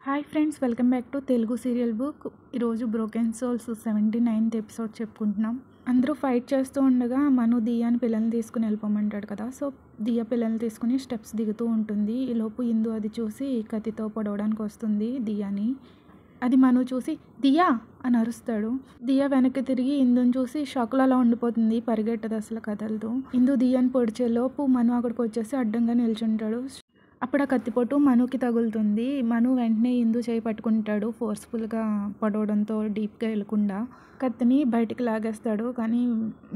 Hi friends, welcome back to Telugu serial book. ఈరోజు broken souls 79th episode చెప్పుకుంటున్నాం. అందరూ fight చేస్తూ ఉండగా మను దియాని పిల్లల్ని తీసుకుని వెళ్ళిపోమంటాడు కదా. సో దియా పిల్లల్ని తీసుకుని స్టెప్స్ దిగుతూ ఉంటుంది. ఈలోపు ఇందు అది చూసి కత్తితో పొడవడానికి వస్తుంది దియాని. అది మను చూసి దియా అని అరుస్తాడు. దియా వెనక్కి తిరిగి ఇందుని చూసి షాక్లో అలా ఉండిపోతుంది, పరిగెట్టదు, అసలు కదలదు. ఇందు దియాని పొడిచేలోపు మను అక్కడికి వచ్చేసి అడ్డంగా నిల్చుంటాడు. అప్పుడు ఆ కత్తిపోటు మనుకి తగులుతుంది. మను వెంటనే ఇందు చేయి పట్టుకుంటాడు, ఫోర్స్ఫుల్గా పడవడంతో డీప్గా వెళ్ళకుండా కత్తిని బయటికి లాగేస్తాడు. కానీ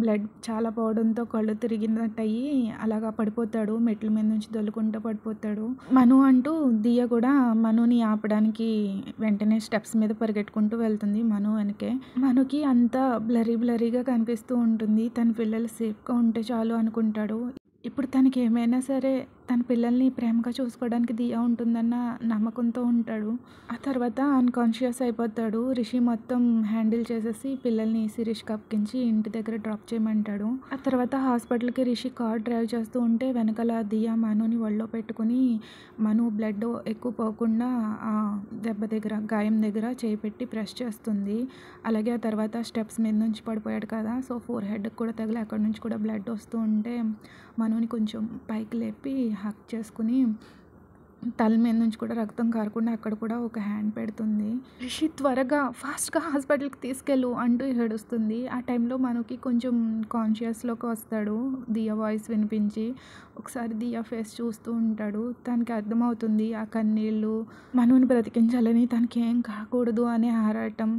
బ్లడ్ చాలా పోవడంతో కళ్ళు తిరిగినట్టు అయ్యి అలాగా పడిపోతాడు. మెట్ల మీద నుంచి దొల్లుకుంటూ పడిపోతాడు. మను అంటూ దియ కూడా మనుని ఆపడానికి వెంటనే స్టెప్స్ మీద పరిగెట్టుకుంటూ వెళ్తుంది మను వెనకే. మనుకి అంతా బ్లరీగా కనిపిస్తూ ఉంటుంది. తన పిల్లలు సేఫ్గా ఉంటే చాలు అనుకుంటాడు. ఇప్పుడు తనకి ఏమైనా సరే తన పిల్లల్ని ప్రేమగా చూసుకోవడానికి దియా ఉంటుందన్న నమ్మకంతో ఉంటాడు. ఆ తర్వాత అన్కాన్షియస్ అయిపోతాడు. రిషి మొత్తం హ్యాండిల్ చేసేసి పిల్లల్ని శిరీష్ కప్పించి ఇంటి దగ్గర డ్రాప్ చేయమంటాడు. ఆ తర్వాత హాస్పిటల్కి రిషి కార్ డ్రైవ్ చేస్తూ ఉంటే వెనకాల దియా మనుని ఒళ్ళో పెట్టుకుని మను బ్లడ్ ఎక్కువ పోకుండా ఆ దెబ్బ దగ్గర గాయం దగ్గర చేయి పెట్టి ప్రెస్ చేస్తుంది. అలాగే ఆ తర్వాత స్టెప్స్ మీద నుంచి పడిపోయాడు కదా, సో ఫోర్ హెడ్కి కూడా తగిలి అక్కడి నుంచి కూడా బ్లడ్ వస్తూ ఉంటే మనుని కొంచెం పైకి లేపి హక్ చేసుకుని తల మీద నుంచి కూడా రక్తం కారకుండా అక్కడ కూడా ఒక హ్యాండ్ పెడుతుంది. రిషి త్వరగా ఫాస్ట్గా హాస్పిటల్కి తీసుకెళ్ళు అంటూ ఏడుస్తుంది. ఆ టైంలో మనకి కొంచెం కాన్షియస్లోకి వస్తాడు. దియా వాయిస్ వినిపించి ఒకసారి దియా ఫేస్ చూస్తూ ఉంటాడు. తనకి అర్థమవుతుంది ఆ కన్నీళ్ళు మనుని బ్రతికించాలని, తనకి ఏం కాకూడదు అనే ఆరాటం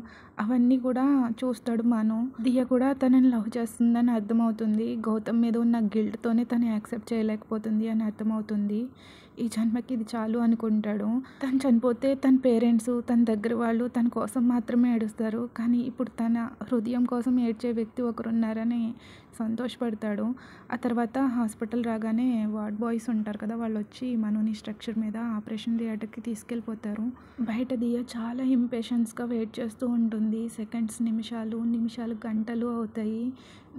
అవన్నీ కూడా చూస్తాడు మను. దియా కూడా తనని లవ్ చేస్తుందని అర్థమవుతుంది. గౌతమ్ మీద ఉన్న గిల్ట్తోనే తను యాక్సెప్ట్ చేయలేకపోతుంది అని అర్థమవుతుంది. ఈ జన్మకి ఇది చాలు అనుకుంటాడు. తను చనిపోతే తన పేరెంట్స్, తన దగ్గర వాళ్ళు తన కోసం మాత్రమే ఏడుస్తారు. కానీ ఇప్పుడు తన హృదయం కోసం ఏడ్చే వ్యక్తి ఒకరున్నారని సంతోషపడతాడు. ఆ తర్వాత హాస్పిటల్ రాగానే వార్డ్ బాయ్స్ ఉంటారు కదా, వాళ్ళు వచ్చి మనుని స్ట్రక్చర్ మీద ఆపరేషన్ థియేటర్కి తీసుకెళ్ళిపోతారు. బయట దియా చాలా ఇంపేషెన్స్గా వెయిట్ చేస్తూ ఉంటుంది. సెకండ్స్ నిమిషాలు గంటలు అవుతాయి.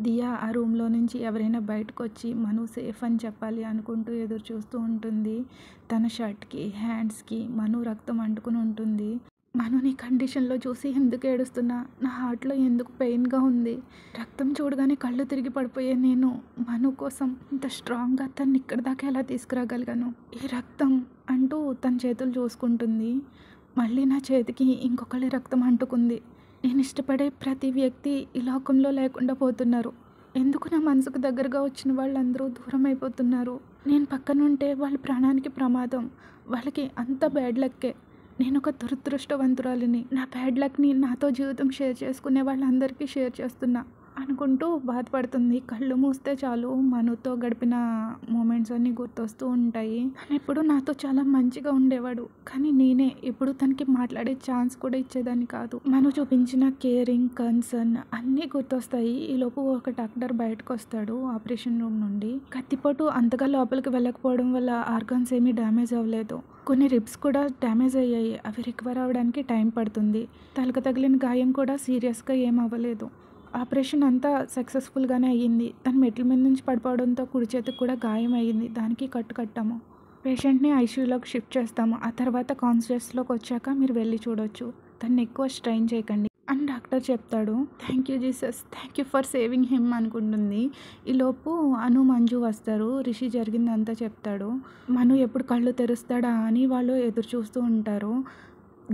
దియా ఆ రూమ్లో నుంచి ఎవరైనా బయటకు వచ్చి మను సేఫ్ అని చెప్పాలి అనుకుంటూ ఎదురు చూస్తూ ఉంటుంది. తన షర్ట్కి హ్యాండ్స్కి మను రక్తం అంటుకుని ఉంటుంది. మనుని కండిషన్లో చూసి ఎందుకు ఏడుస్తున్నా, నా హార్ట్లో ఎందుకు పెయిన్గా ఉంది, రక్తం చూడగానే కళ్ళు తిరిగి పడిపోయే నేను మను కోసం ఇంత స్ట్రాంగ్గా తను ఇక్కడి దాకా ఎలా తీసుకురాగలిగాను, ఈ రక్తం అంటూ తన చేతులు చూసుకుంటుంది. మళ్ళీ నా చేతికి ఇంకొకరి రక్తం అంటుకుంది. నేను ఇష్టపడే ప్రతి వ్యక్తి ఈ లోకంలో లేకుండా పోతున్నారు. ఎందుకు నా మనసుకు దగ్గరగా వచ్చిన వాళ్ళందరూ దూరం అయిపోతున్నారు. నేను పక్కనుంటే వాళ్ళ ప్రాణానికి ప్రమాదం. వాళ్ళకి అంత బ్యాడ్ లక్కే. నేను ఒక దురదృష్టవంతురాలిని. నా బ్యాడ్ లక్ని నాతో జీవితం షేర్ చేసుకునే వాళ్ళందరికీ షేర్ చేస్తున్నా అనుకుంటూ బాధపడుతుంది. కళ్ళు మూస్తే చాలు మనుతో గడిపిన మూమెంట్స్ అన్నీ గుర్తొస్తూ ఉంటాయి. తను ఎప్పుడు నాతో చాలా మంచిగా ఉండేవాడు, కానీ నేనే ఎప్పుడు తనకి మాట్లాడే ఛాన్స్ కూడా ఇచ్చేదాన్ని కాదు. మను చూపించిన కేరింగ్, కన్సర్న్ అన్నీ గుర్తొస్తాయి. ఈలోపు ఒక డాక్టర్ బయటకు వస్తాడు ఆపరేషన్ రూమ్ నుండి. కత్తిపోటు అంతగా లోపలికి వెళ్ళకపోవడం వల్ల ఆర్గాన్స్ ఏమీ డ్యామేజ్ అవ్వలేదు. కొన్ని రిబ్స్ కూడా డ్యామేజ్ అయ్యాయి. అవి రికవర్ అవ్వడానికి టైం పడుతుంది. తలకు తగిలిన గాయం కూడా సీరియస్గా ఏం అవ్వలేదు. ఆపరేషన్ అంతా సక్సెస్ఫుల్గానే అయ్యింది. తన మెట్ల మీద నుంచి పడిపోవడంతో కుడి చేతికి కూడా గాయం అయ్యింది. దానికి కట్టాము. పేషెంట్ని ఐసీయూలోకి షిఫ్ట్ చేస్తాము. ఆ తర్వాత కాన్షియస్లోకి వచ్చాక మీరు వెళ్ళి చూడొచ్చు. తను ఎక్కువ స్ట్రెయిన్ చేయకండి అని డాక్టర్ చెప్తాడు. Thank you Jesus, thank you for saving him అనుకుంటుంది. ఈలోపు అను, మంజు వస్తారు. రిషి జరిగిందంతా చెప్తాడు. మను ఎప్పుడు కళ్ళు తెరుస్తాడా అని వాళ్ళు ఎదురు చూస్తూ ఉంటారు.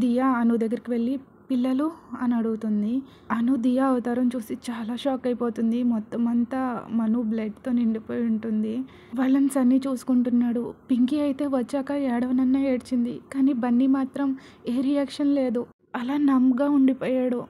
దియా అను దగ్గరికి వెళ్ళి పిల్లలు అని అడుగుతుంది. అను దియా అవతారం చూసి చాలా షాక్ అయిపోతుంది. మొత్తం అంతా మను బ్లడ్తో నిండిపోయి ఉంటుంది. వాళ్ళని సన్నీ చూసుకుంటున్నాడు. పింకీ అయితే వచ్చాక ఏడవనన్నా ఏడ్చింది, కానీ బన్నీ మాత్రం ఏ రియాక్షన్ లేదు, అలా నమ్గా ఉండిపోయాడు.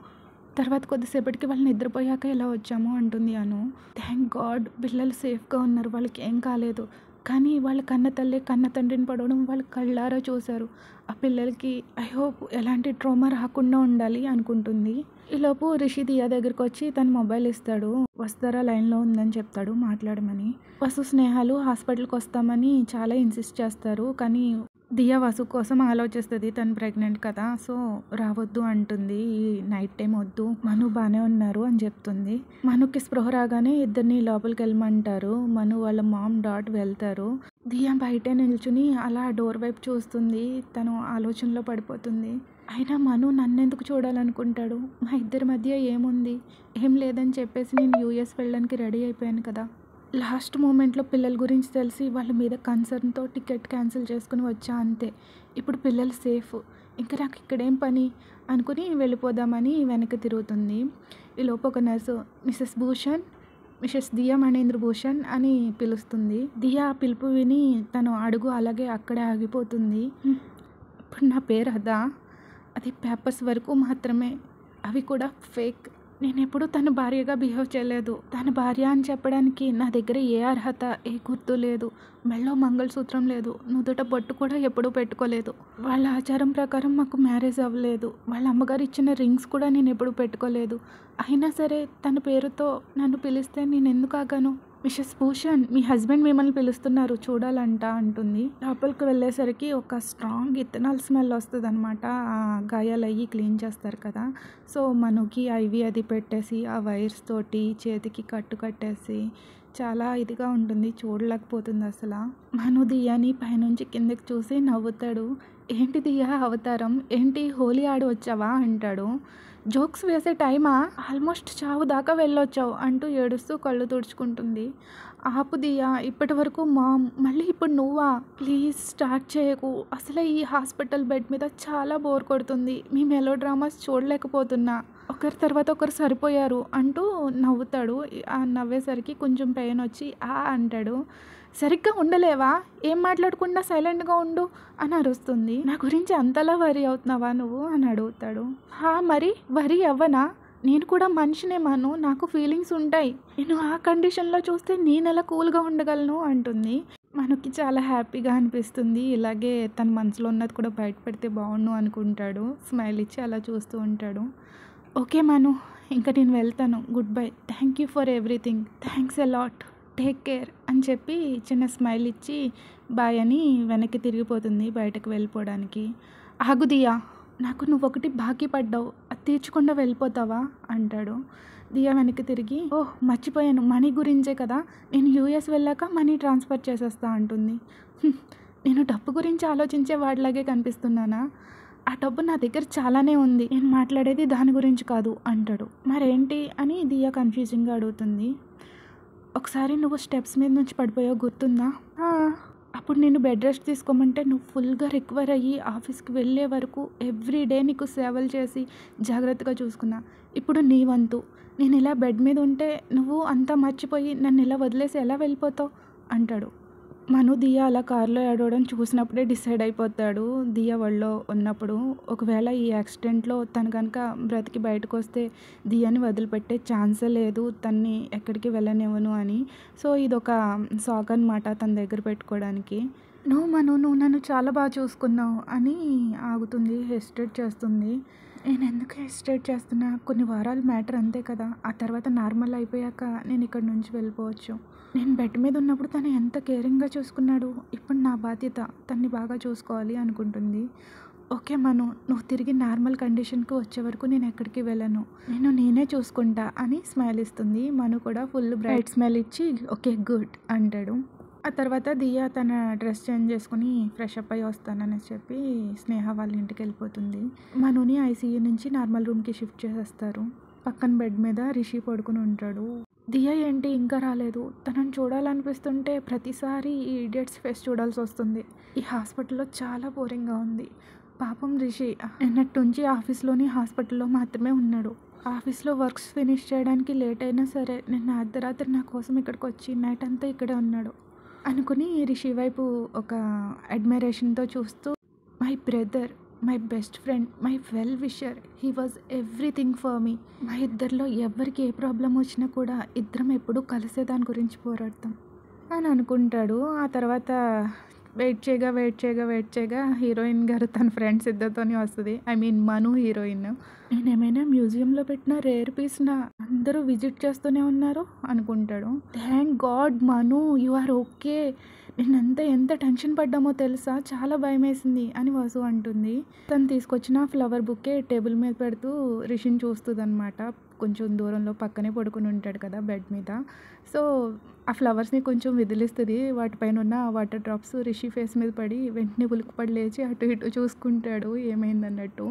తర్వాత కొద్దిసేపటికి వాళ్ళు నిద్రపోయాక ఇలా వచ్చాము అంటుంది అను. థ్యాంక్ గాడ్ పిల్లలు సేఫ్గా ఉన్నారు, వాళ్ళకి ఏం కాలేదు. కానీ వాళ్ళ కన్న తల్లి కన్న తండ్రిని పడవడం వాళ్ళు కళ్ళారా చూశారు. ఆ పిల్లలకి ఐ హోప్ ఎలాంటి ట్రోమా రాకుండా ఉండాలి అనుకుంటుంది. ఈలోపు రిషి దియా దగ్గరికి వచ్చి తన మొబైల్ ఇస్తాడు. వస్తారా, లైన్లో ఉందని చెప్తాడు మాట్లాడమని. వసు, స్నేహాలు హాస్పిటల్కి వస్తామని చాలా ఇన్సిస్ట్ చేస్తారు. కానీ దియా వసు కోసం ఆలోచిస్తుంది. తను ప్రెగ్నెంట్ కదా, సో రావద్దు అంటుంది. ఈ నైట్ టైం వద్దు, మను బాగానే ఉన్నారు అని చెప్తుంది. మనుకి స్పృహ రాగానే ఇద్దరిని లోపలికి వెళ్ళమంటారు. మను వాళ్ళ మామ్ డాట్ వెళ్తారు. దియా బయటే నిల్చుని అలా డోర్ వైపు చూస్తుంది. తను ఆలోచనలో పడిపోతుంది. అయినా మను నన్నెందుకు చూడాలనుకుంటాడు? మా ఇద్దరి మధ్య ఏముంది? ఏం లేదని చెప్పేసి నేను యూఎస్ వెళ్ళడానికి రెడీ అయిపోయాను కదా. లాస్ట్ మూమెంట్లో పిల్లల గురించి తెలిసి వాళ్ళ మీద కన్సర్న్తో టికెట్ క్యాన్సిల్ చేసుకుని వచ్చా అంతే. ఇప్పుడు పిల్లలు సేఫ్, ఇంకా నాకు ఇక్కడేం పని అనుకుని వెళ్ళిపోదామని వెనక్కి తిరుగుతుంది. ఈలోపు ఒక నర్సు మిసెస్ భూషణ్, మిసెస్ దియా మణేంద్ర భూషణ్ అని పిలుస్తుంది. దియా పిలుపు విని తను అడుగు అలాగే అక్కడే ఆగిపోతుంది. ఇప్పుడు నా పేరు అదా? అది పేపర్స్ వరకు మాత్రమే, అవి కూడా ఫేక్. నేను ఎప్పుడూ తన భార్యగా బిహేవ్ చేయలేదు. తన భార్య అని చెప్పడానికి నా దగ్గర ఏ అర్హత, ఏ గుర్తు లేదు. మెళ్ళో మంగళసూత్రం లేదు, నుదుట బొట్టు కూడా ఎప్పుడూ పెట్టుకోలేదు. వాళ్ళ ఆచారం ప్రకారం మాకు మ్యారేజ్ అవ్వలేదు. వాళ్ళ అమ్మగారు ఇచ్చిన రింగ్స్ కూడా నేను ఎప్పుడూ పెట్టుకోలేదు. అయినా సరే తన పేరుతో నన్ను పిలిస్తే నేను ఎందుకు ఆగాను? మిసెస్ భూషణ్, మీ హస్బెండ్ మిమ్మల్ని పిలుస్తున్నారు, చూడాలంట అంటుంది. లోపలికి వెళ్ళేసరికి ఒక స్ట్రాంగ్ ఇథనాల్ స్మెల్ వస్తుంది అనమాట. ఆ గాయాలు అయ్యి క్లీన్ చేస్తారు కదా. సో మనుకి ఐవి అది పెట్టేసి ఆ వైర్స్ తోటి చేతికి కట్టు కట్టేసి చాలా ఇదిగా ఉంటుంది, చూడలేకపోతుంది అసలు. మను దియాని పైనుంచి కిందకి చూసి నవ్వుతాడు. ఏంటి దియా అవతారం, ఏంటి హోలీ ఆడి వచ్చావా అంటాడు. జోక్స్ వేసే టైమా, ఆల్మోస్ట్ చావు దాకా వెళ్ళొచ్చావు అంటూ ఏడుస్తూ కళ్ళు తుడుచుకుంటుంది. ఆపు దియా, ఇప్పటి వరకు మామ్, మళ్ళీ ఇప్పుడు నువ్వా? ప్లీజ్ స్టార్ట్ చేయకు. అసలే ఈ హాస్పిటల్ బెడ్ మీద చాలా బోర్ కొడుతుంది. మీ మెలో డ్రామాస్ చూడలేకపోతున్నా. ఒకరి తర్వాత ఒకరు సరిపోయారు అంటూ నవ్వుతాడు. ఆ నవ్వేసరికి కొంచెం పెయిన్ వచ్చి అంటాడు. సరిగ్గా ఉండలేవా? ఏం మాట్లాడకుండా సైలెంట్గా ఉండు అని అరుస్తుంది. నా గురించి అంతలా వరి అవుతున్నావా నువ్వు అని అడుగుతాడు. మరి వరి అవ్వనా? నేను కూడా మనిషినే మను, నాకు ఫీలింగ్స్ ఉంటాయి. నేను ఆ కండిషన్లో చూస్తే నేను ఎలా కూల్గా ఉండగలను అంటుంది. మనకి చాలా హ్యాపీగా అనిపిస్తుంది. ఇలాగే తన మనసులో ఉన్నది కూడా బయట పెడితే బాగుండు అనుకుంటాడు. స్మైల్ ఇచ్చి అలా చూస్తూ ఉంటాడు. ఓకే మను, ఇంకా నేను వెళ్తాను, good bye, thank you for everything, thanks a lot, take care అని చెప్పి చిన్న స్మైల్ ఇచ్చి బాయ్ అని వెనక్కి తిరిగిపోతుంది బయటకు వెళ్ళిపోవడానికి. ఆగు దియా, నాకు నువ్వొకటి బాకీ పడ్డావు, అది తీర్చకుండా వెళ్ళిపోతావా అంటాడు. దియా వెనక్కి తిరిగి మర్చిపోయాను, మనీ గురించే కదా, నేను యూఎస్ వెళ్ళాక మనీ ట్రాన్స్ఫర్ చేసేస్తా అంటుంది. నేను డబ్బు గురించి ఆలోచించే వాడిలాగే కనిపిస్తున్నానా? ఆ డబ్బు నా దగ్గర చాలానే ఉంది, నేను మాట్లాడేది దాని గురించి కాదు అంటాడు. మరేంటి అని దియా కన్ఫ్యూజింగ్గా అడుగుతుంది. ఒకసారి నువ్వు స్టెప్స్ మీద నుంచి పడిపోయావు గుర్తుందా? అప్పుడు నేను బెడ్ రెస్ట్ తీసుకోమంటే నువ్వు ఫుల్గా రికవర్ అయ్యి ఆఫీస్కి వెళ్ళే వరకు ఎవ్రీడే నీకు సేవలు చేసి జాగ్రత్తగా చూసుకున్నా. ఇప్పుడు నీ వంతు. నేను ఇలా బెడ్ మీద ఉంటే నువ్వు అంతా మర్చిపోయి నన్ను ఇలా వదిలేసి ఎలా వెళ్ళిపోతావు అంటాడు. మను దియా అలా కారులో ఏడవడం చూసినప్పుడే డిసైడ్ అయిపోతాడు. దియా ఒళ్ళో ఉన్నప్పుడు ఒకవేళ ఈ యాక్సిడెంట్లో తను కనుక బ్రతికి బయటకు వస్తే దియాని వదిలిపెట్టే ఛాన్సే లేదు, తన్ని ఎక్కడికి వెళ్ళనివ్వను అని. సో ఇదొక సాక్ అనమాట తన దగ్గర పెట్టుకోవడానికి. నువ్వు నన్ను చాలా బాగా చూసుకున్నావు అని ఆగుతుంది, హెసిటేట్ చేస్తుంది. నేను ఎందుకు హెసిటేట్ చేస్తున్నా? కొన్ని వారాలు మ్యాటర్ అంతే కదా, ఆ తర్వాత నార్మల్ అయిపోయాక నేను ఇక్కడ నుంచి వెళ్ళిపోవచ్చు. నేను బెడ్ మీద ఉన్నప్పుడు తను ఎంత కేరింగ్గా చూసుకున్నాడు, ఇప్పుడు నా బాధ్యత తన్ని బాగా చూసుకోవాలి అనుకుంటుంది. ఓకే మను, నువ్వు తిరిగి నార్మల్ కండిషన్కి వచ్చే వరకు నేను ఎక్కడికి వెళ్ళను, నేనే చూసుకుంటా అని స్మైల్ ఇస్తుంది. మను కూడా ఫుల్ బ్రైట్ స్మైల్ ఇచ్చి ఓకే గుడ్ అంటాడు. ఆ తర్వాత దియా తన డ్రెస్ చేంజ్ చేసుకుని ఫ్రెష్ అప్ అయ్యి వస్తానని చెప్పి స్నేహ వాళ్ళ ఇంటికి వెళ్ళిపోతుంది. మనుని ఐసీయూ నుంచి నార్మల్ రూమ్కి షిఫ్ట్ చేసేస్తారు. పక్కన బెడ్ మీద రిషి పడుకుని ఉంటాడు. దియా ఏంటి ఇంకా రాలేదు? తనని చూడాలనిపిస్తుంటే ప్రతిసారి ఈ ఇడియట్స్ ఫేస్ చూడాల్సి వస్తుంది. ఈ హాస్పిటల్లో చాలా బోరింగ్గా ఉంది. పాపం రిషి నిన్నటి నుంచి ఆఫీస్లోని హాస్పిటల్లో మాత్రమే ఉన్నాడు. ఆఫీస్లో వర్క్స్ ఫినిష్ చేయడానికి లేట్ అయినా సరే నిన్న అర్ధరాత్రి నా కోసం ఇక్కడికి వచ్చి నైట్ అంతా ఇక్కడే ఉన్నాడు అనుకుని రిషి వైపు ఒక అడ్మైరేషన్తో చూస్తూ my brother, my best friend, my well wisher, he was everything for me. మా ఇద్దరిలో ఎవరికి ఏ ప్రాబ్లం వచ్చినా కూడా ఇద్దరం ఎప్పుడూ కలిసే దాని గురించి పోరాడతాం అని అనుకుంటాడు. ఆ తర్వాత వెయిట్ చేయగా హీరోయిన్ గారు తన ఫ్రెండ్స్ ఇద్దరితోనే వస్తుంది. I mean Manu heroine. నేనేమైనా మ్యూజియంలో పెట్టిన రేర్ పీస్న అందరూ విజిట్ చేస్తూనే ఉన్నారు అనుకుంటాడు. Thank God Manu, you are okay. నేనంతా ఎంత టెన్షన్ పడ్డామో తెలుసా, చాలా భయం వేసింది అని వసు అంటుంది. తను తీసుకొచ్చిన ఫ్లవర్ బుక్కే టేబుల్ మీద పెడుతూ రిషిని చూస్తుంది అనమాట. కొంచెం దూరంలో పక్కనే పడుకుని ఉంటాడు కదా బెడ్ మీద. సో ఆ ఫ్లవర్స్ని కొంచెం విదిలిస్తుంది. వాటిపైన ఉన్న వాటర్ డ్రాప్స్ రిషి ఫేస్ మీద పడి వెంటనే ఉలిక్కిపడి లేచి అటు ఇటు చూసుకుంటాడు ఏమైందన్నట్టు.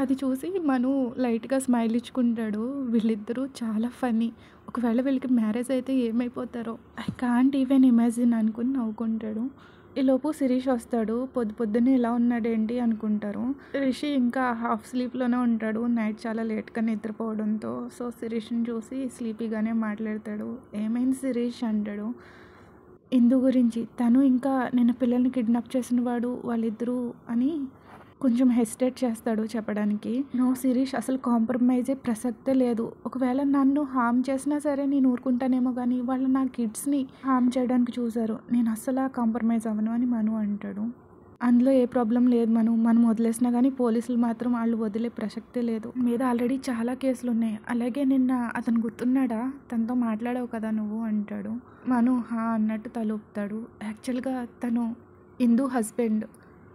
అది చూసి మను లైట్గా స్మైల్ ఇచ్చుకుంటాడు. వీళ్ళిద్దరూ చాలా ఫన్నీ. ఒకవేళ వీళ్ళకి మ్యారేజ్ అయితే ఏమైపోతారో ఐ కాంట్ ఈవెన్ ఇమాజిన్ అనుకుని నవ్వుకుంటాడు. ఈలోపు శిరీష్ వస్తాడు. పొద్దున్నే ఇలా ఉన్నాడేంటి అనుకుంటారు. రిషి ఇంకా హాఫ్ స్లీప్లోనే ఉంటాడు. నైట్ చాలా లేట్గా నిద్రపోవడంతో. సో శిరీష్ని చూసి స్లీపీగానే మాట్లాడతాడు. ఏమైంది శిరీష్ అంటాడు. ఇందు గురించి. తను ఇంకా నిన్న పిల్లల్ని కిడ్నాప్ చేసిన వాడు వాళ్ళిద్దరూ అని కొంచెం హెసిటేట్ చేస్తాడు చెప్పడానికి. నో శిరీష్, అసలు కాంప్రమైజే ప్రసక్తే లేదు. ఒకవేళ నన్ను హామ్ చేసినా సరే నేను ఊరుకుంటానేమో కానీ వాళ్ళు నా కిడ్స్ని హామ్ చేయడానికి చూశారు. నేను అస్సలు కాంప్రమైజ్ అవ్వను అని మను అంటాడు. అందులో ఏ ప్రాబ్లం లేదు మనం వదిలేసినా కానీ పోలీసులు మాత్రం వాళ్ళు వదిలే ప్రసక్తే లేదు. మీద ఆల్రెడీ చాలా కేసులు ఉన్నాయి. అలాగే నిన్న అతను గుర్తున్నాడా, తనతో మాట్లాడావు కదా నువ్వు అంటాడు. మను హా అన్నట్టు తలూపుతాడు. యాక్చువల్గా తను ఇందు హస్బెండ్.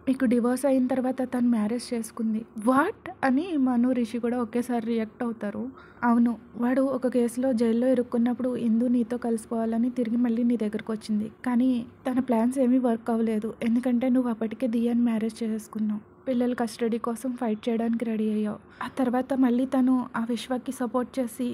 మీకు డివోర్స్ అయిన తర్వాత తను మ్యారేజ్ చేసుకుంది. వాట్ అని మను రిషి కూడా ఒకేసారి రియాక్ట్ అవుతారు. అవును, వాడు ఒక కేసులో జైల్లో ఇరుక్కున్నప్పుడు ఇందు నీతో కలిసిపోవాలని తిరిగి మళ్ళీ నీ దగ్గరకు వచ్చింది. కానీ తన ప్లాన్స్ ఏమీ వర్క్ అవ్వలేదు. ఎందుకంటే నువ్వు అప్పటికే దియాని మ్యారేజ్ చేసుకున్నావు. పిల్లల కస్టడీ కోసం ఫైట్ చేయడానికి రెడీ అయ్యావు. ఆ తర్వాత మళ్ళీ తను ఆ విశ్వకి సపోర్ట్ చేసి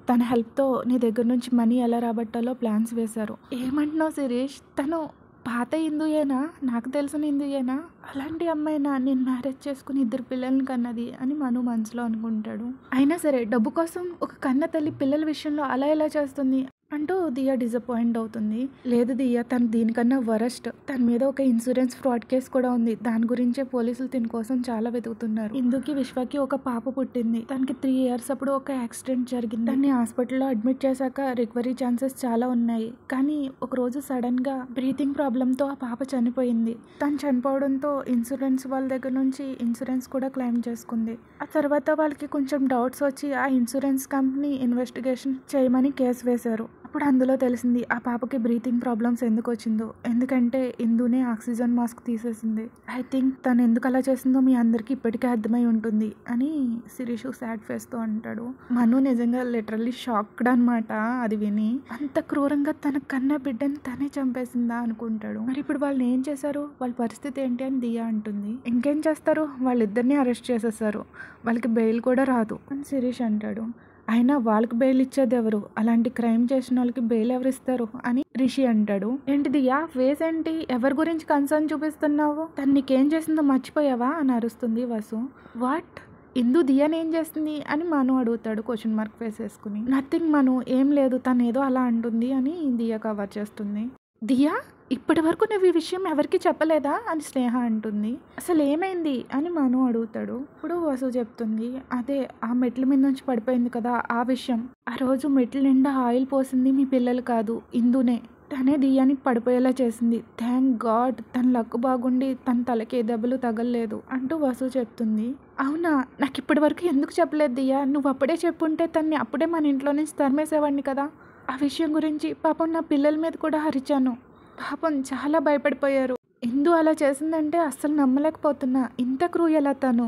తన హెల్ప్తో నీ దగ్గర నుంచి మనీ ఎలా రాబట్టాలో ప్లాన్స్ వేశారు. ఏమంటున్నావు శిరీష్? తను పాత ఇందుయేనా? నాకు తెలిసిన ఇందుయేనా? అలాంటి అమ్మాయినా నేను మ్యారేజ్ చేసుకుని 2 పిల్లల్ని కన్నది అని మను మనసులో అనుకుంటాడు. అయినా సరే డబ్బు కోసం ఒక కన్న తల్లి పిల్లల విషయంలో అలా ఎలా చేస్తుంది అంటూ దియా డిసప్పాయింట్ అవుతుంది. లేదు దియా, తను దీనికన్నా వరస్ట్. తన మీద ఒక ఇన్సూరెన్స్ ఫ్రాడ్ కేసు కూడా ఉంది. దాని గురించే పోలీసులు దీని కోసం చాలా వెతుకుతున్నారు. ఇందుకి విశ్వకి ఒక పాప పుట్టింది. తనకి 3 years అప్పుడు ఒక యాక్సిడెంట్ జరిగింది. దాన్ని హాస్పిటల్లో అడ్మిట్ చేశాక రికవరీ ఛాన్సెస్ చాలా ఉన్నాయి. కానీ ఒకరోజు సడన్గా బ్రీతింగ్ ప్రాబ్లంతో ఆ పాప చనిపోయింది. తను చనిపోవడంతో ఇన్సూరెన్స్ వాళ్ళ దగ్గర నుంచి ఇన్సూరెన్స్ కూడా క్లెయిమ్ చేసుకుంది. ఆ తర్వాత వాళ్ళకి కొంచెం డౌట్స్ వచ్చి ఆ ఇన్సూరెన్స్ కంపెనీ ఇన్వెస్టిగేషన్ చేయమని కేసు వేశారు. అప్పుడు అందులో తెలిసింది ఆ పాపకి బ్రీతింగ్ ప్రాబ్లమ్స్ ఎందుకు వచ్చిందో. ఎందుకంటే ఇందునే ఆక్సిజన్ మాస్క్ తీసేసింది. ఐ థింక్ తను ఎందుకు అలా చేసిందో మీ అందరికీ ఇప్పటికే అర్థమై ఉంటుంది అని శిరీష్ సాడ్ ఫేస్తో అంటాడు. మను నిజంగా లిటరల్లీ షాక్డ్ అనమాట అది విని. అంత క్రూరంగా తన కన్న బిడ్డని తనే చంపేసిందా అనుకుంటాడు. మరి ఇప్పుడు వాళ్ళు ఏం చేశారు, వాళ్ళ పరిస్థితి ఏంటి అని దియా అంటుంది. ఇంకేం చేస్తారు, వాళ్ళిద్దరిని అరెస్ట్ చేసేసారు. వాళ్ళకి బెయిల్ కూడా రాదు అని శిరీష్ అంటాడు. అయినా వాళ్ళకి బెయిల్ ఇచ్చేది ఎవరు? అలాంటి క్రైమ్ చేసిన వాళ్ళకి బెయిల్ ఎవరు ఇస్తారు అని రిషి అంటాడు. ఏంటి దియా ఫేస్ ఏంటి? ఎవరి గురించి కన్సర్న్ చూపిస్తున్నావు? తను నీకేం చేసిందో మర్చిపోయావా అని అరుస్తుంది వసు. వాట్? ఇందు దియాని ఏం చేస్తుంది అని మను అడుగుతాడు క్వశ్చన్ మార్క్ ఫేస్ వేసుకుని. నథింగ్ మను, ఏం లేదు, తను ఏదో అలా అంటుంది అని దియా కవర్ చేస్తుంది. దియా, ఇప్పటి వరకు నువ్వు ఈ విషయం ఎవరికి చెప్పలేదా అని స్నేహ అంటుంది. అసలు ఏమైంది అని మను అడుగుతాడు. ఇప్పుడు వసు చెప్తుంది, అదే ఆ మెట్ల మీద నుంచి పడిపోయింది కదా ఆ విషయం. ఆ రోజు మెట్ల నిండా ఆయిల్ పోసింది మీ పిల్లలు కాదు, ఇందునే. తనే దియాని పడిపోయేలా చేసింది. థ్యాంక్ గాడ్ తన లక్ బాగుండి తన తలకి ఏ దెబ్బలు తగలలేదు అంటూ వసు చెప్తుంది. అవునా, నాకు ఇప్పటి వరకు ఎందుకు చెప్పలేదు దియా? నువ్వు అప్పుడే చెప్పుంటే తన్ని అప్పుడే మన ఇంట్లో నుంచి తరిమేసేవాడిని కదా. ఆ విషయం గురించి పాపం నా పిల్లల మీద కూడా అరిచాను. పాపం చాలా భయపడిపోయారు. ఇందు అలా చేసిందంటే అస్సలు నమ్మలేకపోతున్నా. ఇంత క్రూయలా తను.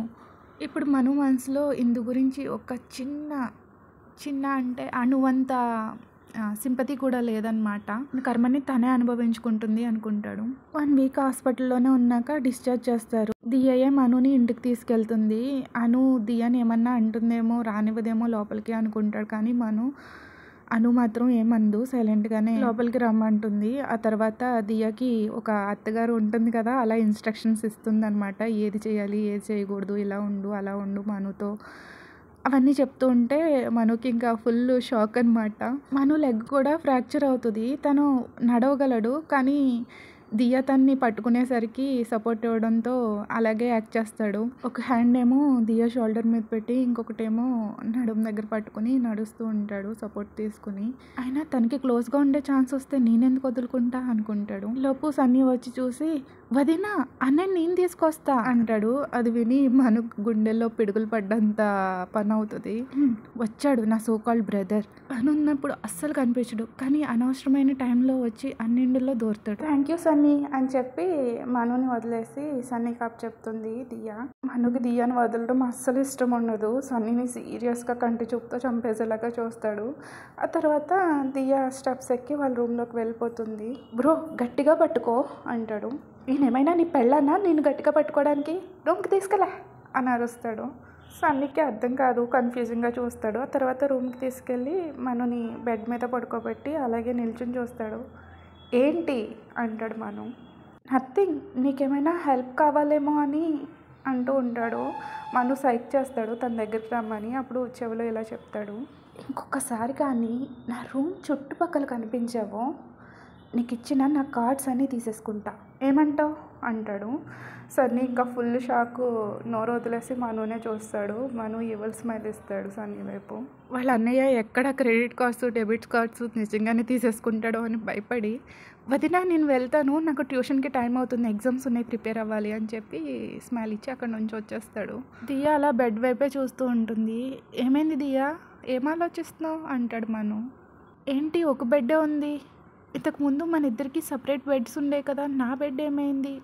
ఇప్పుడు మను మనసులో ఇందు గురించి ఒక చిన్న అంటే అణువంత సింపతి కూడా లేదనమాట. కర్మని తనే అనుభవించుకుంటుంది అనుకుంటాడు. 1 week హాస్పిటల్లోనే ఉన్నాక డిశ్చార్జ్ చేస్తారు. దియే మనుని ఇంటికి తీసుకెళ్తుంది. అను దియాని ఏమన్నా అంటుందేమో, రానివ్వదేమో లోపలికి అనుకుంటాడు. కానీ అను మాత్రం ఏమందు, సైలెంట్గానే లోపలికి రమ్మంటుంది. ఆ తర్వాత దియాకి ఒక అత్తగారు ఉంటుంది కదా, అలా ఇన్స్ట్రక్షన్స్ ఇస్తుంది అనమాట. ఏది చేయాలి, ఏది చేయకూడదు, ఇలా ఉండు, అలా ఉండు మనుతో అవన్నీ చెప్తూ ఉంటే మనుకి ఇంకా ఫుల్ షాక్ అనమాట. మను లెగ్ కూడా ఫ్రాక్చర్ అవుతుంది. తను నడవగలడు, కానీ దియా తన్ని పట్టుకునేసరికి సపోర్ట్ ఇవ్వడంతో అలాగే యాక్ట్ చేస్తాడు. ఒక హ్యాండ్ ఏమో దియా షోల్డర్ మీద పెట్టి ఇంకొకటేమో నడుము దగ్గర పట్టుకుని నడుస్తూ ఉంటాడు సపోర్ట్ తీసుకుని. అయినా తనకి క్లోజ్గా ఉండే ఛాన్స్ వస్తే నేనెందుకు వదులుకుంటా అనుకుంటాడు. లోపు సన్నీ వచ్చి చూసి, వదినా అన్నయ్య నేను తీసుకొస్తా అంటాడు. అది విని మన గుండెల్లో పిడుగులు పడ్డంత పని అవుతుంది. వచ్చాడు నా సోకాల్డ్ బ్రదర్. పని ఉన్నప్పుడు అస్సలు కనిపించడు, కానీ అనవసరమైన టైంలో వచ్చి అన్నింటిలో దూరుతాడు. థ్యాంక్ యూ సన్నీ సన్నీ అని చెప్పి మనుని వదిలేసి సన్నీకి అప్ చెప్తుంది దియా. మనుకి దియాని వదలడం అస్సలు ఇష్టం ఉండదు. సన్నీని సీరియస్గా కంటి చూపుతో చంపేసేలాగా చూస్తాడు. ఆ తర్వాత దియా స్టెప్స్ ఎక్కి వాళ్ళ రూమ్లోకి వెళ్ళిపోతుంది. బ్రో గట్టిగా పట్టుకో అంటాడు. నేనేమైనా నీ పెళ్ళానా నేను గట్టిగా పట్టుకోవడానికి, రూమ్కి తీసుకెళ్ళా అని అరుస్తాడు. సన్నీకి అర్థం కాదు, కన్ఫ్యూజింగ్గా చూస్తాడు. ఆ తర్వాత రూమ్కి తీసుకెళ్ళి మనుని బెడ్ మీద పడుకోబెట్టి అలాగే నిల్చుని చూస్తాడు. ఏంటి అంటాడు మను. నథింగ్, నీకేమైనా హెల్ప్ కావాలేమో అని అంటూ ఉంటాడు. మను సైక్ చేస్తాడు తన దగ్గరికి రమ్మని. అప్పుడు చెవిలో ఇలా చెప్తాడు, ఇంకొకసారి కానీ నా రూమ్ చుట్టుపక్కల కనిపించావో నీకు ఇచ్చిన నా కార్డ్స్ అన్నీ తీసేసుకుంటా, ఏమంటావు అంటాడు. సన్నీ ఇంకా ఫుల్ షాక్, నోరు వదిలేసి మనునే చూస్తాడు. మను ఈవల్ స్మైల్ ఇస్తాడు సన్నీ వైపు. వాళ్ళ అన్నయ్య ఎక్కడ క్రెడిట్ కార్డ్స్ డెబిట్ కార్డ్స్ నిజంగానే తీసేసుకుంటాడో అని భయపడి, వదినా నేను వెళ్తాను, నాకు ట్యూషన్కి టైం అవుతుంది, ఎగ్జామ్స్ ఉన్నాయి, ప్రిపేర్ అవ్వాలి అని చెప్పి స్మైల్ ఇచ్చి అక్కడ నుంచి వచ్చేస్తాడు. దియా అలా బెడ్ వైపే చూస్తూ ఉంటుంది. ఏమైంది దియా, ఏం ఆలోచిస్తున్నావు అంటాడు మను. ఏంటి ఒక బెడ్డే ఉంది, ఇంతకుముందు మన ఇద్దరికి సపరేట్ బెడ్స్ ఉండే కదా, నా బెడ్ ఏమైంది,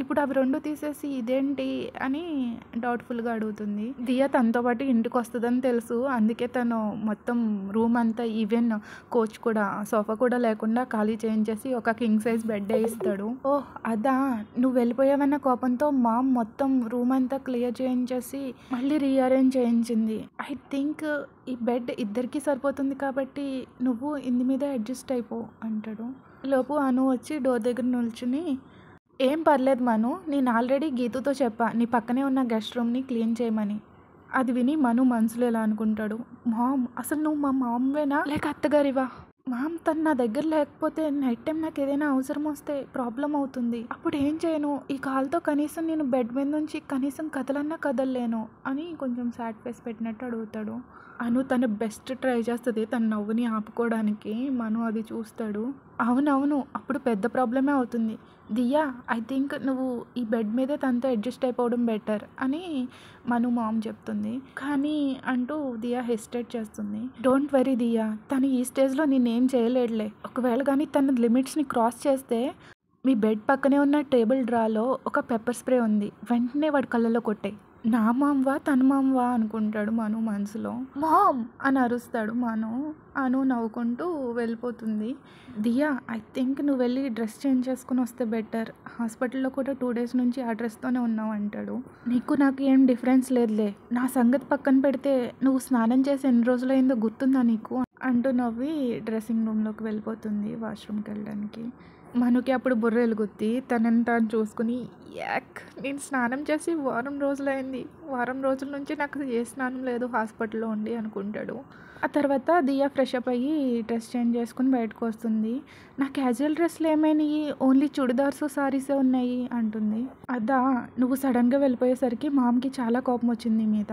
ఇప్పుడు అవి రెండు తీసేసి ఇదేంటి అని డౌట్ఫుల్గా అడుగుతుంది. దియా తనతో పాటు ఇంటికి వస్తుందని తెలుసు, అందుకే తను మొత్తం రూమ్ అంతా ఈవెన్ కోచ్ కూడా సోఫా కూడా లేకుండా ఖాళీ చేయించేసి ఒక కింగ్ సైజ్ బెడ్ ఇస్తాడు. ఓ అదా, నువ్వు వెళ్ళిపోయావన్న కోపంతో మామ్ మొత్తం రూమ్ అంతా క్లియర్ చేయించేసి మళ్ళీ రీఅరేంజ్ చేయించింది. ఐ థింక్ ఈ బెడ్ ఇద్దరికి సరిపోతుంది కాబట్టి నువ్వు ఇంది మీద అడ్జస్ట్ అయిపో అంటాడు. లోపు అను వచ్చి డోర్ దగ్గర నిల్చుని, ఏం పర్లేదు మను, నేను ఆల్రెడీ గీతుతో చెప్పా నీ పక్కనే ఉన్న గెస్ట్ రూమ్ని క్లీన్ చేయమని. అది విని మను మనసులో ఎలా అనుకుంటాడు, మామ్ అసలు నువ్వు మా మామ్వేనా లేక అత్తగారివా? మామ్ తను నా దగ్గర లేకపోతే నైట్ టైం నాకు ఏదైనా అవసరం వస్తే ప్రాబ్లం అవుతుంది, అప్పుడు ఏం చేయను, ఈ కాల్తో కనీసం నేను బెడ్ మీద నుంచి కనీసం కదలన్నా కదలలేను అని కొంచెం సాడ్ ఫేస్ పెట్టినట్టు అడుగుతాడు. అను తన బెస్ట్ ట్రై చేస్తుంది తన నవ్వుని ఆపుకోవడానికి. మను అది చూస్తాడు. అవునవును, అప్పుడు పెద్ద ప్రాబ్లమే అవుతుంది దియా, ఐ థింక్ నువ్వు ఈ బెడ్ మీదే తనతో అడ్జస్ట్ అయిపోవడం బెటర్ అని మను మామ్ చెప్తుంది. కానీ అంటూ దియా హెసిటేట్ చేస్తుంది. డోంట్ వరీ దియా, తను ఈ స్టేజ్లో నేనేం చేయలేడులే, ఒకవేళ కానీ తన లిమిట్స్ని క్రాస్ చేస్తే మీ బెడ్ పక్కనే ఉన్న టేబుల్ డ్రాలో ఒక పెప్పర్ స్ప్రే ఉంది, వెంటనే వాడి కళ్ళలో కొట్టాయి, నా మామ్వా తన మామ్వా అనుకుంటాడు మను మనసులో. మామ్ అని అరుస్తాడు మను. అను నవ్వుకుంటూ వెళ్ళిపోతుంది. దియా ఐ థింక్ నువ్వు వెళ్ళి డ్రెస్ చేంజ్ చేసుకుని వస్తే బెటర్, హాస్పిటల్లో కూడా 2 days నుంచి ఆ డ్రెస్తోనే ఉన్నావు అంటాడు. నీకు నాకు ఏం డిఫరెన్స్ లేదులే, నా సంగతి పక్కన పెడితే నువ్వు స్నానం చేసి ఎన్ని రోజులైందో గుర్తుందా నీకు అంటూ నవ్వి డ్రెస్సింగ్ రూమ్లోకి వెళ్ళిపోతుంది వాష్రూమ్కి వెళ్ళడానికి. మనుకి అప్పుడు బుర్ర ఎలుగుద్ది. తనని తాను చూసుకుని, యాక్ నేను స్నానం చేసి వారం రోజులైంది, వారం రోజుల నుంచి నాకు ఏ స్నానం లేదు హాస్పిటల్లో ఉండి అనుకుంటాడు. ఆ తర్వాత దియా ఫ్రెష్ అప్ అయ్యి డ్రెస్ చేంజ్ చేసుకుని బయటకు వస్తుంది. నా క్యాజువల్ డ్రెస్లు ఏమైనాయి, ఓన్లీ చుడిదార్స్ సారీసే ఉన్నాయి అంటుంది. అదా, నువ్వు సడన్గా వెళ్ళిపోయేసరికి మామ్కి చాలా కోపం వచ్చింది మీద,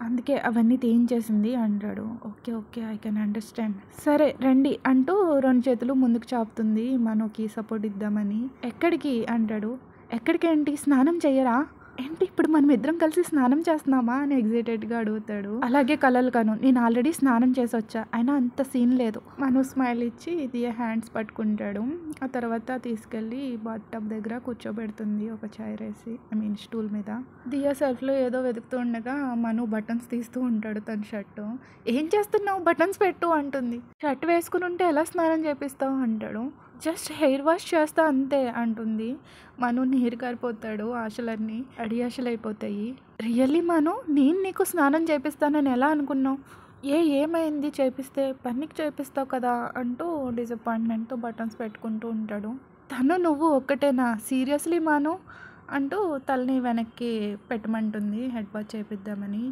అందుకే అవన్నీ తీయించేసింది అంటాడు. Okay okay I can understand, సరే రండి అంటూ 2 చేతులు ముందుకు చాపుతుంది మనుకి సపోర్ట్ ఇద్దామని. ఎక్కడికి అంటాడు. ఎక్కడికేంటి, స్నానం చెయ్యరా ఏంటి, ఇప్పుడు మనం ఇద్దరం కలిసి స్నానం చేస్తున్నామా అని ఎగ్జైటెడ్గా అడుగుతాడు. అలాగే కలలు కాను, నేను ఆల్రెడీ స్నానం చేసి వచ్చా, అయినా అంత సీన్ లేదు. మను స్మైల్ ఇచ్చి దియా హ్యాండ్స్ పట్టుకుంటాడు. ఆ తర్వాత తీసుకెళ్ళి బాత్ టబ్ దగ్గర కూర్చోబెడుతుంది ఒక చైర్ వేసి, స్టూల్ మీద. దియా సెల్ఫ్లో ఏదో వెతుకుతూ ఉండగా మను బటన్స్ తీస్తూ ఉంటాడు తన షర్టు. ఏం చేస్తున్నావు, బటన్స్ పెట్టు అంటుంది. షర్ట్ వేసుకుని ఉంటే ఎలా స్నానం చేపిస్తావు అంటాడు. జస్ట్ హెయిర్ వాష్ చేస్తా అంతే అంటుంది. మను నీరు కారిపోతాడు, ఆశలన్నీ అడియాశలు అయిపోతాయి. రియల్లీ మను, నేను నీకు స్నానం చేపిస్తానని ఎలా అనుకున్నావు, ఏమైంది చేపిస్తే, పనికి చేపిస్తావు కదా అంటూ డిసప్పాయింట్మెంట్తో బటన్స్ పెట్టుకుంటూ ఉంటాడు. తను నువ్వు ఒక్కటేనా, సీరియస్లీ మను అంటూ తలని వెనక్కి పెట్టమంటుంది హెడ్ బాత్ చేపిద్దామని.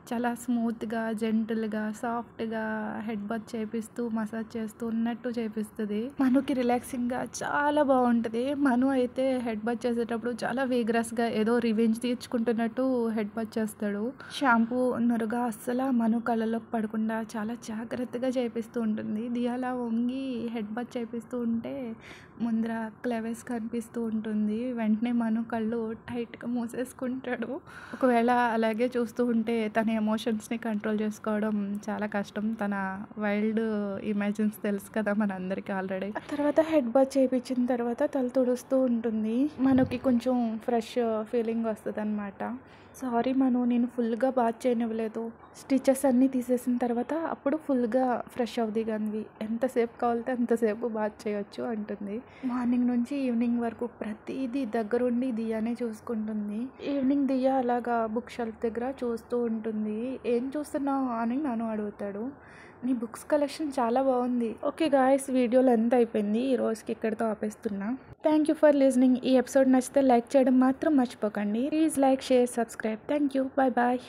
చాలా స్మూత్గా జెంటిల్గా సాఫ్ట్గా హెడ్ బాత్ చేపిస్తూ మసాజ్ చేస్తూ ఉన్నట్టు చేపిస్తుంది. మనుకి రిలాక్సింగ్గా చాలా బాగుంటుంది. మను అయితే హెడ్ బాత్ చేసేటప్పుడు చాలా వీగరస్గా ఏదో రివెంజ్ తీర్చుకుంటున్నట్టు హెడ్ బాత్ చేస్తాడు. షాంపూ నురగా అస్సలు మను కళ్ళలోకి పడకుండా చాలా జాగ్రత్తగా చేపిస్తూ ఉంటుంది. దియాలా వంగి హెడ్ బాత్ చేపిస్తూ ఉంటే ముందర క్లెవెస్ కనిపిస్తూ ఉంటుంది. వెంటనే మను కళ్ళు కళ్ళు టైట్గా మూసేసుకుంటాడు. ఒకవేళ అలాగే చూస్తూ ఉంటే తన ఎమోషన్స్ని కంట్రోల్ చేసుకోవడం చాలా కష్టం. తన వైల్డ్ ఇమాజిన్స్ తెలుసు కదా మనందరికీ ఆల్రెడీ. ఆ తర్వాత హెడ్ బాత్ చేయించిన తర్వాత తల తుడుస్తూ ఉంటుంది. మనకి కొంచెం ఫ్రెష్ ఫీలింగ్ వస్తుంది అనమాట. సారీ మను, నేను ఫుల్గా బాత్ చేయనివ్వలేదు. స్టిచెస్ అన్నీ తీసేసిన తర్వాత అప్పుడు ఫుల్గా ఫ్రెష్ అవుది కానీ ఎంతసేపు కావాలితే అంతసేపు బాత్ చేయొచ్చు అంటుంది. మార్నింగ్ నుంచి ఈవినింగ్ వరకు ప్రతిదీ దగ్గరుండి దియానే చూసుకుంటుంది. ఈవినింగ్ దియా అలాగా బుక్ షెల్ఫ్ దగ్గర చూస్తూ ఉంటుంది. ఏం చూస్తున్నావు అని నన్ను అడుగుతాడు. నీ బుక్స్ కలెక్షన్ చాలా బాగుంది. ఓకే గాయ్స్, వీడియో లెంత్ అయిపోయింది. ఈ రోజుకి ఇక్కడితో ఆపేస్తున్నా. Thank you for listening. ఈ ఎపిసోడ్ నచ్చితే లైక్ చేయడం మాత్రం మర్చిపోకండి. Please like, share, subscribe. Thank you. Bye bye.